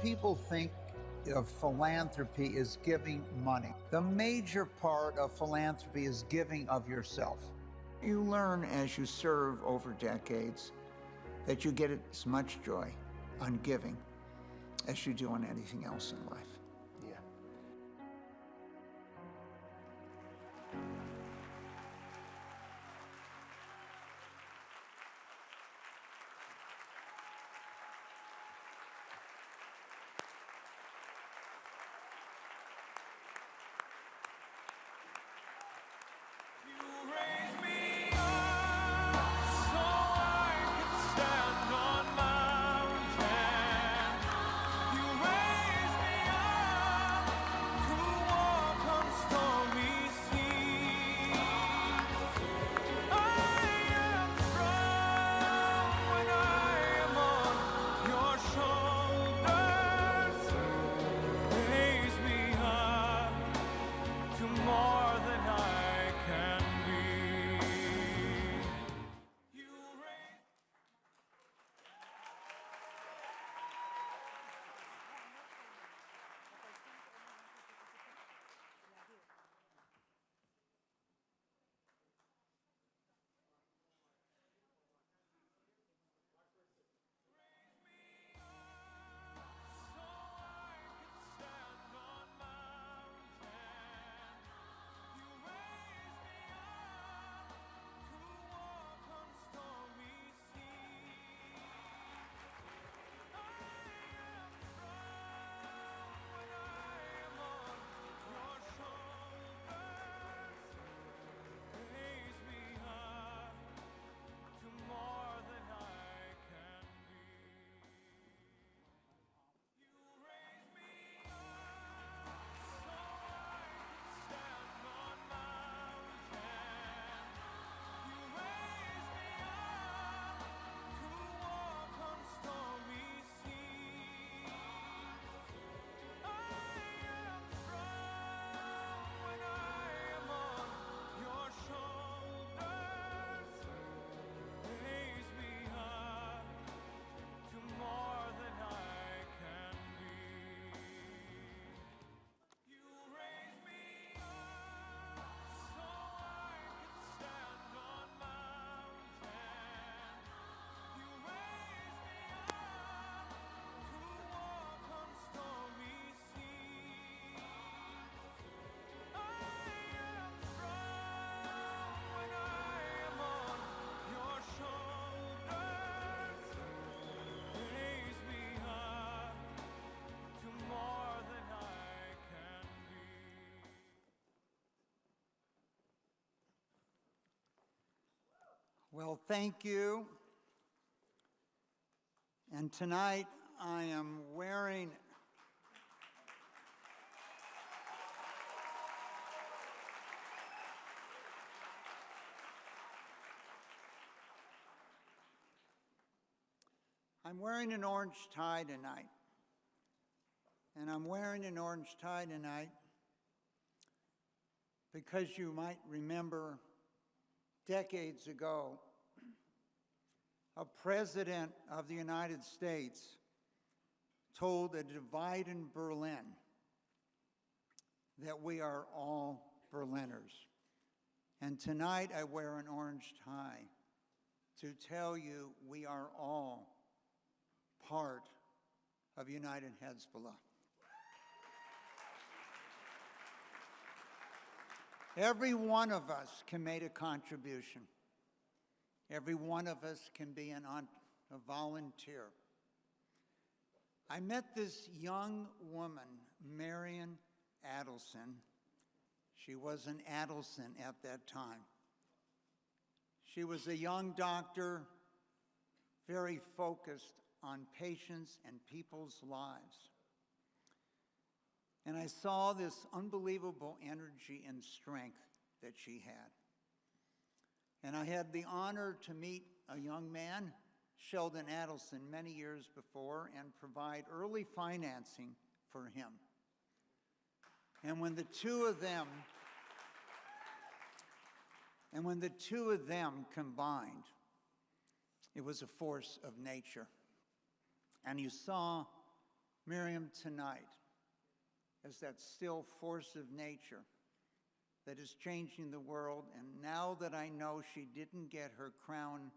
people think of philanthropy as giving money. The major part of philanthropy is giving of yourself. You learn as you serve over decades that you get as much joy on giving as you do on anything else in life. Yeah. Well, thank you. And tonight I am wearing an orange tie tonight. And I'm wearing an orange tie tonight because you might remember decades ago, a president of the United States told a divide in Berlin that we are all Berliners. And tonight I wear an orange tie to tell you we are all part of United Hatzalah. Every one of us can make a contribution. Every one of us can be a volunteer. I met this young woman, Marion Adelson. She was an Adelson at that time. She was a young doctor, very focused on patients and people's lives. And I saw this unbelievable energy and strength that she had. And I had the honor to meet a young man, Sheldon Adelson, many years before, and provide early financing for him. And when the two of them combined, it was a force of nature. And you saw Miriam tonight as that still force of nature that is changing the world. And now that I know she didn't get her crown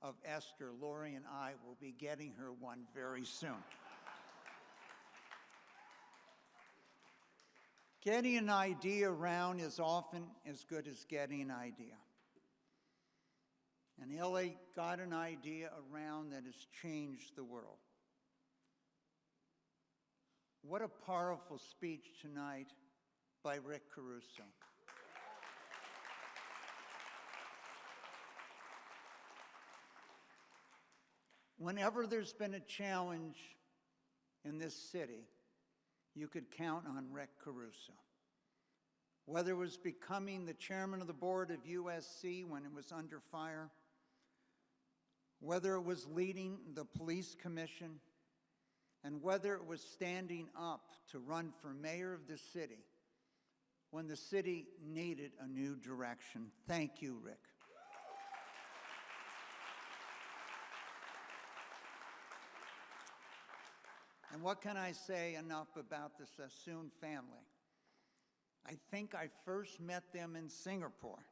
of Esther, Lori and I will be getting her one very soon. Getting an idea around is often as good as getting an idea. And LA got an idea around that has changed the world. What a powerful speech tonight by Rick Caruso. Whenever there's been a challenge in this city, you could count on Rick Caruso. Whether it was becoming the chairman of the board of USC when it was under fire, whether it was leading the police commission, and whether it was standing up to run for mayor of the city when the city needed a new direction. Thank you, Rick. And what can I say enough about the Sassoon family? I think I first met them in Singapore.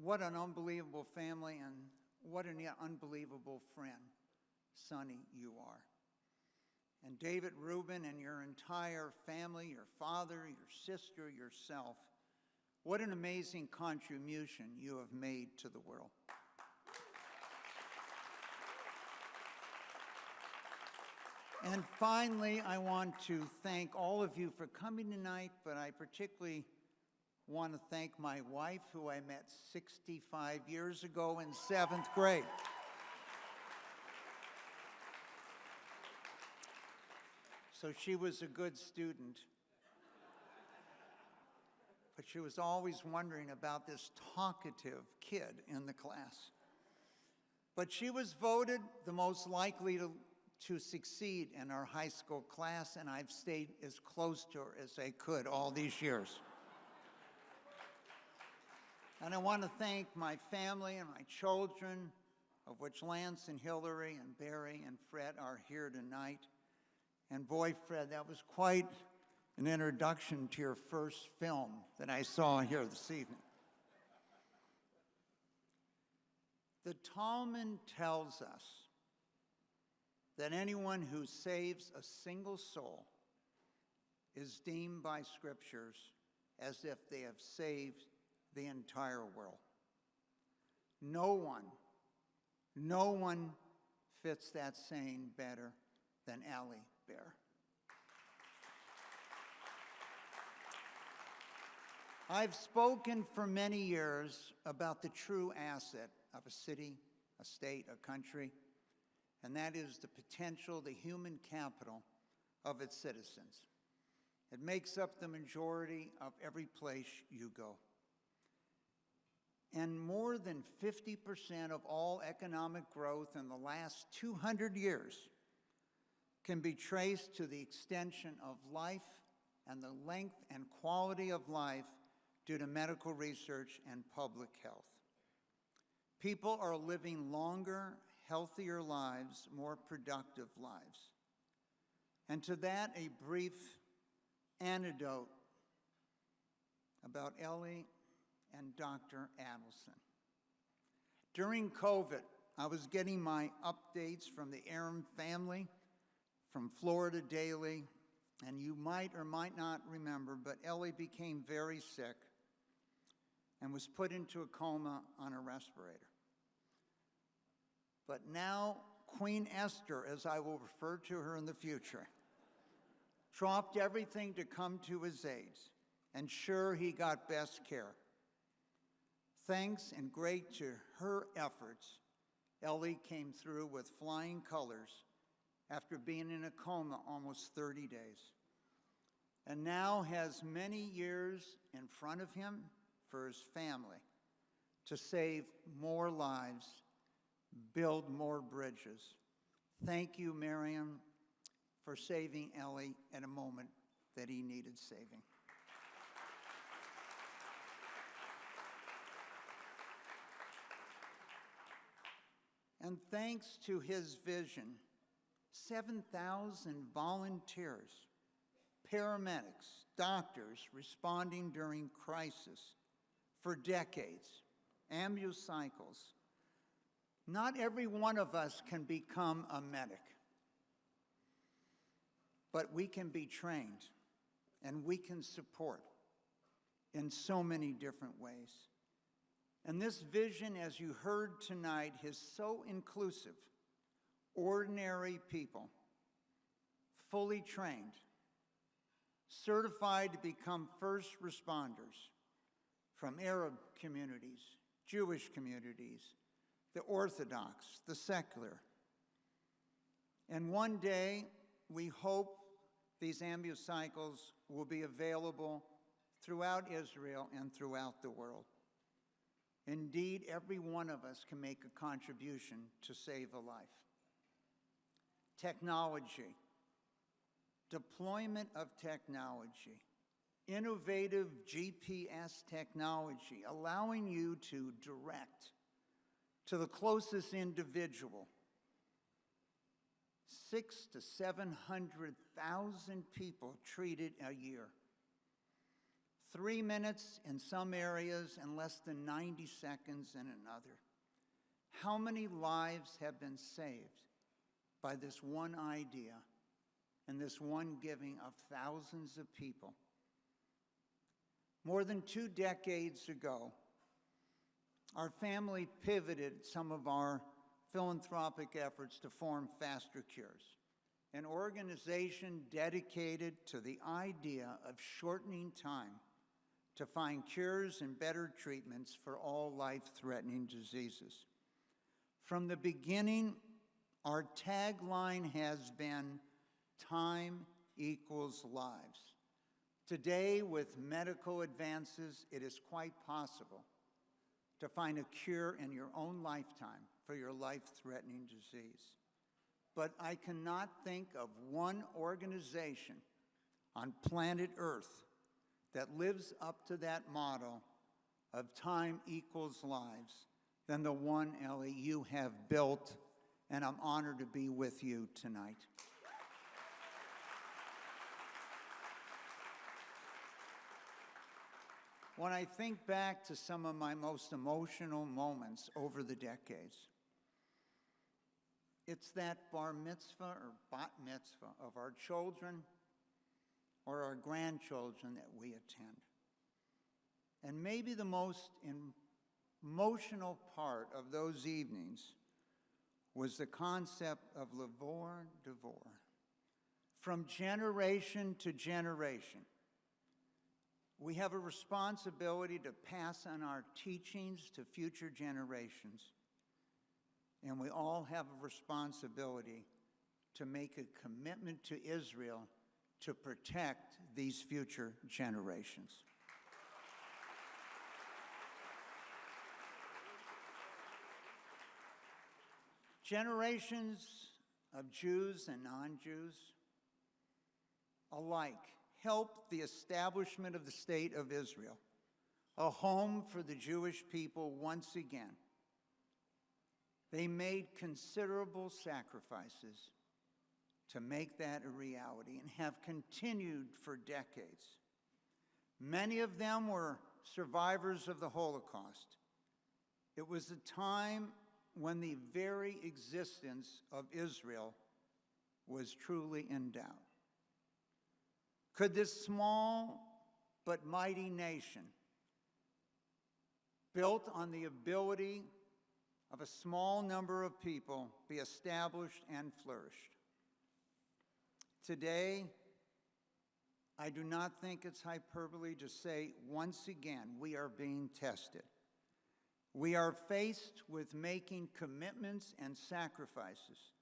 What an unbelievable family, and what an unbelievable friend, Sonny, you are. And David Rubin and your entire family, your father, your sister, yourself, what an amazing contribution you have made to the world. And finally, I want to thank all of you for coming tonight, but I particularly want to thank my wife, who I met 65 years ago in 7th grade. So she was a good student. But she was always wondering about this talkative kid in the class. But she was voted the most likely to succeed in our high school class, and I've stayed as close to her as I could all these years. And I want to thank my family and my children, of which Lance and Hillary and Barry and Fred are here tonight. And boy, Fred, that was quite an introduction to your first film that I saw here this evening. The Talmud tells us that anyone who saves a single soul is deemed by scriptures as if they have saved the entire world. No one fits that saying better than Allie Bear. I've spoken for many years about the true asset of a city, a state, a country, and that is the potential, the human capital of its citizens. It makes up the majority of every place you go. And more than 50% of all economic growth in the last 200 years can be traced to the extension of life and the length and quality of life due to medical research and public health. People are living longer, healthier lives, more productive lives. And to that, a brief anecdote about Ellie and Dr. Adelson. During COVID, I was getting my updates from the Aram family, from Florida Daily, and you might or might not remember, but Ellie became very sick and was put into a coma on a respirator. But now, Queen Esther, as I will refer to her in the future, dropped everything to come to his aid, and sure, he got best care. Thanks and great to her efforts, Ellie came through with flying colors after being in a coma almost 30 days, and now has many years in front of him for his family to save more lives, build more bridges. Thank you, Miriam, for saving Ellie at a moment that he needed saving. And thanks to his vision, 7,000 volunteers, paramedics, doctors responding during crisis for decades, ambucycles. Not every one of us can become a medic, but we can be trained and we can support in so many different ways. And this vision, as you heard tonight, is so inclusive. Ordinary people, fully trained, certified to become first responders from Arab communities, Jewish communities, the Orthodox, the secular. And one day, we hope these ambucycles will be available throughout Israel and throughout the world. Indeed, every one of us can make a contribution to save a life. Technology, deployment of technology, innovative GPS technology, allowing you to direct to the closest individual 600,000 to 700,000 people treated a year. 3 minutes in some areas and less than 90 seconds in another. How many lives have been saved by this one idea and this one giving of thousands of people? More than 2 decades ago, our family pivoted some of our philanthropic efforts to form Faster Cures, an organization dedicated to the idea of shortening time to find cures and better treatments for all life-threatening diseases. From the beginning, our tagline has been, "Time equals lives." Today, with medical advances, it is quite possible to find a cure in your own lifetime for your life-threatening disease. But I cannot think of one organization on planet Earth that lives up to that motto of time equals lives than the one, Ellie, you have built, and I'm honored to be with you tonight. When I think back to some of my most emotional moments over the decades, it's that bar mitzvah or bat mitzvah of our children or our grandchildren that we attend. And maybe the most emotional part of those evenings was the concept of lavor devor. From generation to generation, we have a responsibility to pass on our teachings to future generations. And we all have a responsibility to make a commitment to Israel to protect these future generations. Generations of Jews and non-Jews alike helped the establishment of the state of Israel, a home for the Jewish people once again. They made considerable sacrifices to make that a reality and have continued for decades. Many of them were survivors of the Holocaust. It was a time when the very existence of Israel was truly in doubt. Could this small but mighty nation, built on the ability of a small number of people, be established and flourished? Today, I do not think it's hyperbole to say, once again, we are being tested. We are faced with making commitments and sacrifices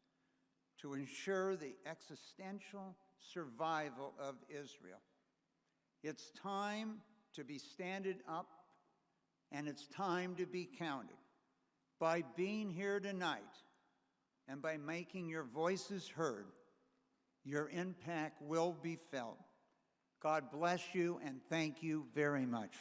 to ensure the existential survival of Israel. It's time to be standing up, and it's time to be counted. By being here tonight and by making your voices heard, your impact will be felt. God bless you, and thank you very much.